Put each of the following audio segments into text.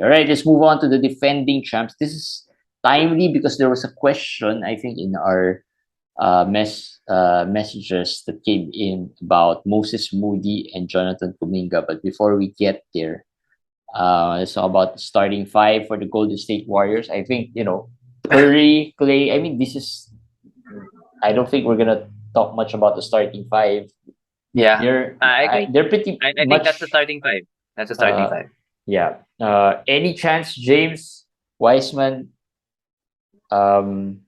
All right, let's move on to the defending champs. This is timely because there was a question, I think, in our messages that came in about Moses Moody and Jonathan Kuminga. But before we get there, let's talk about the starting five for the Golden State Warriors. I think, Curry, Klay. I mean, this is. I don't think we're gonna talk much about the starting five. Yeah, They're I agree. they're pretty I think that's the much. starting five. That's the starting Uh, five. yeah. Any chance James Wiseman um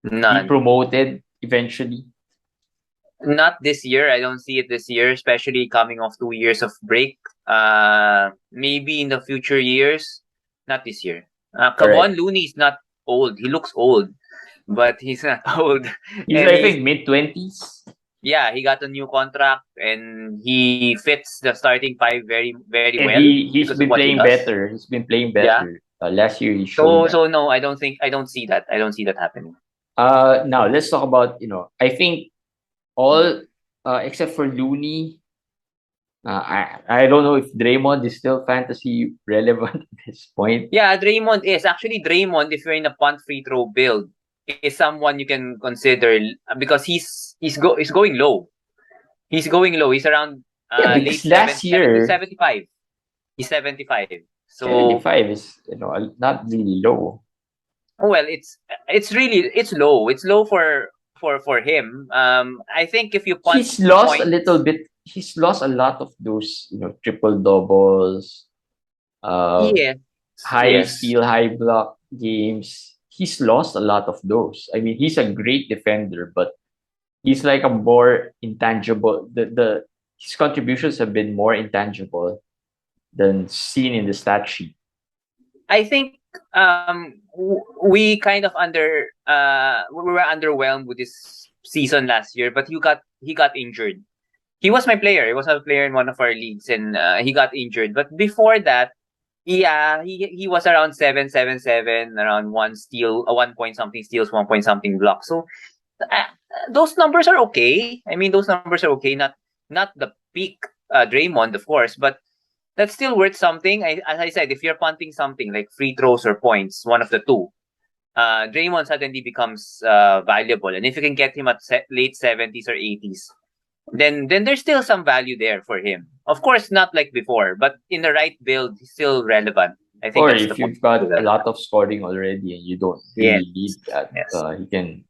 be None. promoted eventually? Not this year. I don't see it this year, especially coming off 2 years of break. Maybe in the future years. Not this year. All right. Kevon Looney is not old. He looks old, but he's not old. He's And I he's think mid-20s. yeah, he got a new contract and he fits the starting five very very And well he's because of been what he playing does. better. He's been playing Yeah. better. Last year he showed So that. so no, I don't see that. I don't see that happening. Now let's talk about, I think all except for Looney, I don't know if Draymond is still fantasy relevant at this point. Yeah, Draymond is actually Draymond. If you're in a punt free throw build, is someone you can consider because he's going low. He's going low. He's around Yeah, because late last year 75. He's 75. So 75 is not really low. well, it's low. It's low for him. I think if you punt He's lost a little points, bit. He's lost a lot of those, triple doubles, uh, yes, high yes. steal, high block games. He's lost a lot of those. I mean, he's a great defender, but he's like a more intangible. The his contributions have been more intangible than seen in the stat sheet. I think we kind of we were underwhelmed with this season last year, but he got injured. He was my player. He was a player in one of our leagues, and he got injured. But before that, yeah, he was around 7, 7, 7, around 1 steal, 1 point something steals, 1 point something blocks. So uh, those numbers are okay. I mean, those numbers are okay. Not the peak Draymond, of course, but that's still worth something. As I said, if you're punting something like free throws or points, one of the two, Draymond suddenly becomes valuable. And if you can get him at late 70s or 80s, then there's still some value there for him. Of course, not like before, but in the right build, he's still relevant. I think Or that's the if point you've to got a that. lot of scoring already and you don't Yes, really need that, yes, he can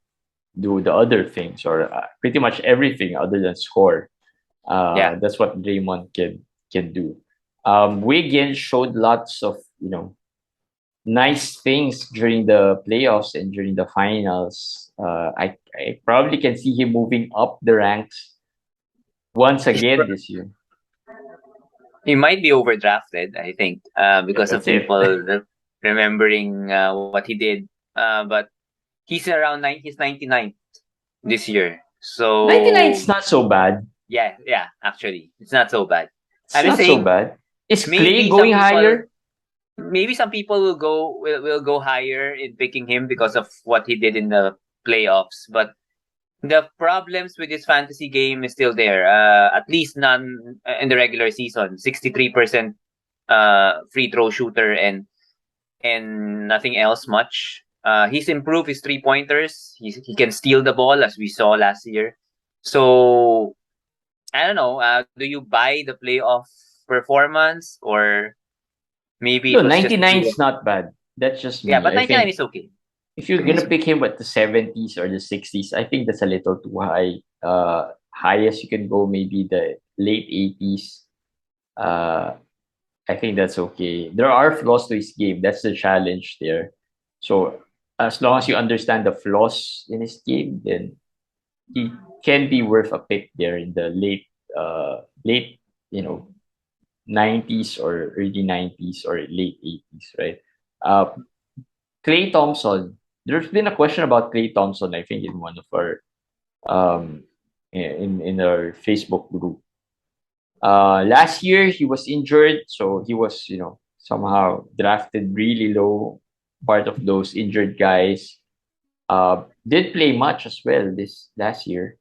do the other things or pretty much everything other than score. yeah. That's what Draymond can do. Wiggins showed lots of nice things during the playoffs and during the finals. I probably can see him moving up the ranks once He's, again this year. he might be overdrafted, I think, because of That's it. people remembering what he did. But he's 99th this year. 99 So is not so bad. yeah, actually, it's not so bad. It's I'm just not so saying bad. Is Clay maybe some going people higher? maybe some people will go higher in picking him because of what he did in the playoffs, but the problems with his fantasy game is still there. At least none in the regular season. 63% free throw shooter and nothing else much. He's improved his 3 pointers. He can steal the ball as we saw last year. So I don't know. Do you buy the playoff performance or maybe No, it was just 99 he is was not bad. That's just yeah, me. but I 99 think is okay. if you're 99 gonna is okay. pick him at the 70s or the 60s, I think that's a little too high. Highest you can go maybe the late 80s. Uh, I think that's okay. There are flaws to his game. That's the challenge there. So as long as you understand the flaws in his game, then he can be worth a pick there in the late you know 90s or early 90s or late 80s, right? Uh, Klay Thompson. There's been a question about Klay Thompson. I think in one of our um in our Facebook group. Last year he was injured, so he was somehow drafted really low. Part of those injured guys. Did play much as well this last year.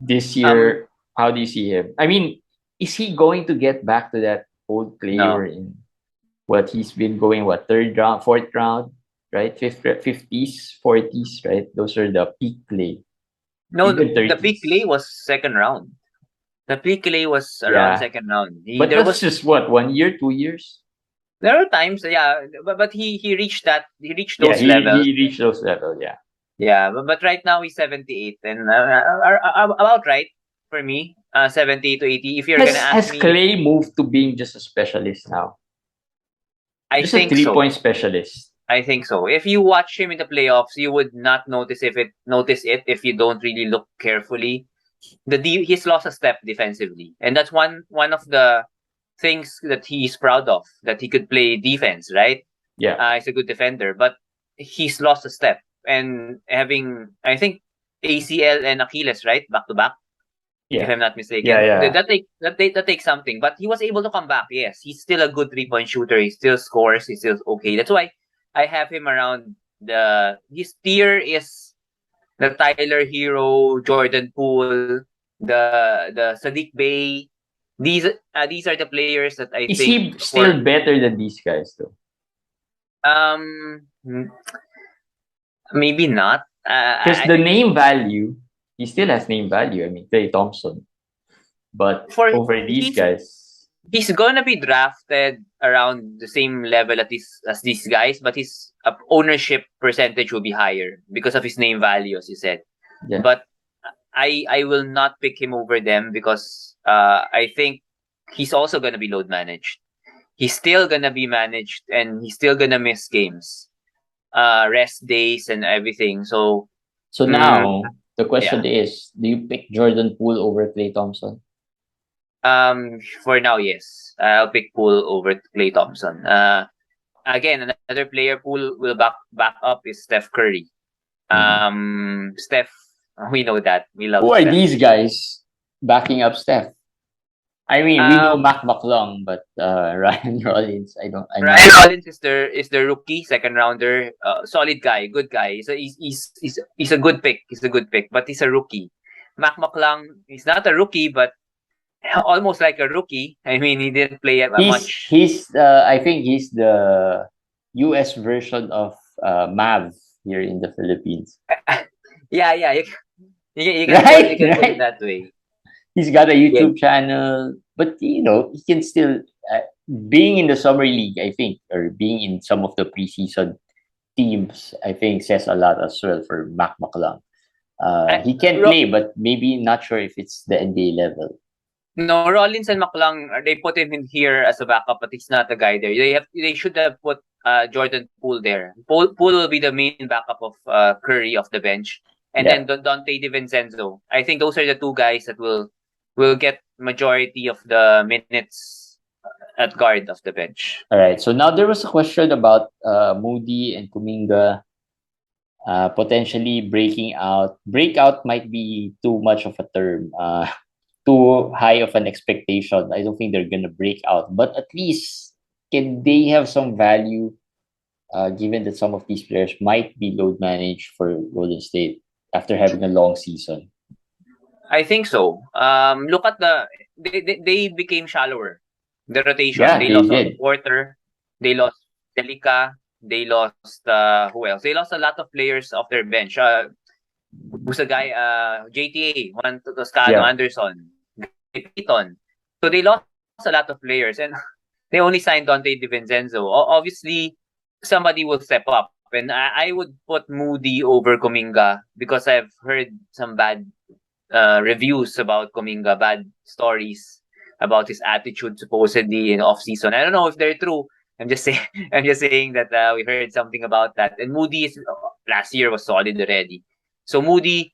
This Um year, how do you see him? I mean, is he going to get back to that? old Klay No. or in what he's been going, what, third round, fourth round, right? 50s, 40s, right? Those are the peak Klay. No, Even the peak Klay 30s. was second round. The peak Klay was around Yeah. second round. But that's just what, 1 year, 2 years? There are times, yeah, but he reached Yeah, those levels. he reached those levels, yeah. Yeah, but right now he's 78 and about right for me. 70 to 80. If you're gonna ask Has me, Clay moved to being just a specialist now? I Just a think so. 3-point specialist. I think so. If you watch him in the playoffs, you would not notice it if you don't really look carefully. He's lost a step defensively, and that's one of the things that he's proud of, that he could play defense, right? Yeah. He's a good defender, but he's lost a step, and having, I think, ACL and Achilles, right, back to back, if Yeah. I'm not Yeah, mistaken. yeah. That takes something, but he was able to come back. Yes, he's still a good 3-point shooter. He still scores. He's still okay. That's why I have him around his tier is the Tyler Hero, Jordan Poole, the Sadiq Bey. These are the players that I Is think he for still better than these guys, though? um maybe not. Because the name value, he still has name value. I mean, Klay Thompson. But For over these guys, he's gonna be drafted around the same level as these guys, but his ownership percentage will be higher because of his name value, as you said. yeah. But I will not pick him over them because I think he's also gonna be load managed. He's still gonna be managed, and he's still gonna miss games, rest days, and everything. So So mm, now the yeah. question is, do you pick Jordan Poole over Klay Thompson? For now, yes. I'll pick Poole over Klay Thompson. Again, another player Poole will back up is Steph Curry. Mhm. Steph, we know that we love Who are Steph. these guys backing up Steph? I mean, we know Um, Mac McClung, but Ryan Rollins, I'm not. Ryan Rollins is the rookie second rounder. Solid guy, good guy. He's a good pick. He's a good pick, but he's a rookie. Mac McClung, he's not a rookie, but almost like a rookie. I mean, he didn't play much. I think he's the US version of Mav here in the Philippines. Yeah, yeah. You Right, can put it right. that way. He's got a Yeah. YouTube channel, but he can still being in the summer league. I think, or being in some of the preseason teams, I think says a lot as well for Mac McClung. He can Ro- play, but maybe not sure if it's the NBA level. no, Rollins and McClung, they put him in here as a backup, but he's not the guy there. They should have put Jordan Poole there. Poole will be the main backup of Curry off the bench, and then Yeah. Dante DiVincenzo. I think those are the two guys that will get majority of the minutes at guard of the bench. All right. So now there was a question about Moody and Kuminga potentially breaking out. Breakout might be too much of a term, too high of an expectation. I don't think they're gonna break out, but at least can they have some value? Given that some of these players might be load managed for Golden State after having a long season. I think so. Look at they became shallower. The rotation. Yeah, They they lost Otto did. Porter. They lost Delica. They lost who else? They lost a lot of players off their bench. Who's a guy? JTA, Juan Toscano Yeah. Anderson, Payton. So they lost a lot of players, and they only signed Dante DiVincenzo. Obviously, somebody will step up, and I would put Moody over Kuminga because I've heard some bad reviews about Kuminga, bad stories about his attitude supposedly in off season. I don't know if they're true. I'm just saying. I'm just saying that we heard something about that. And Moody last year was solid already. So Moody.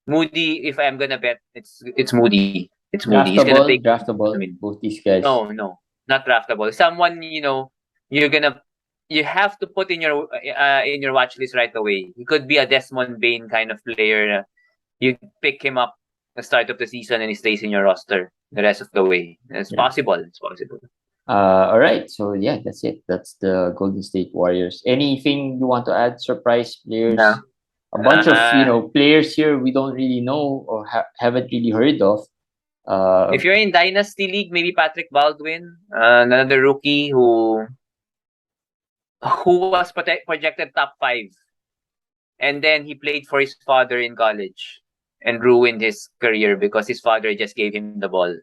If I'm gonna bet, it's Moody. It's Moody. He's gonna take. I Draftable, mean, both these guys. no, not draftable. Someone you're gonna you have to put in your watch list right away. He could be a Desmond Bain kind of player. You pick him up the start of the season and he stays in your roster the rest of the way. It's Yeah. possible. It's possible. All right. So yeah, that's it. That's the Golden State Warriors. Anything you want to add? Surprise players? No. A bunch of Uh, players here we don't really know or haven't really heard of. If you're in Dynasty League, maybe Patrick Baldwin, another rookie who was projected top 5. And then he played for his father in college and ruined his career because his father just gave him the ball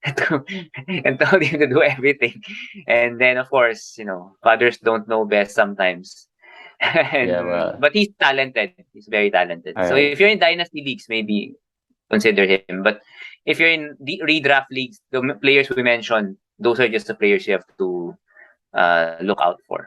and told him to do everything. And then, of course, fathers don't know best sometimes. Yeah, well, But he's talented. He's very talented. all So right. if you're in Dynasty Leagues, maybe consider him. But if you're in the redraft leagues, the players we mentioned, those are just the players you have to look out for.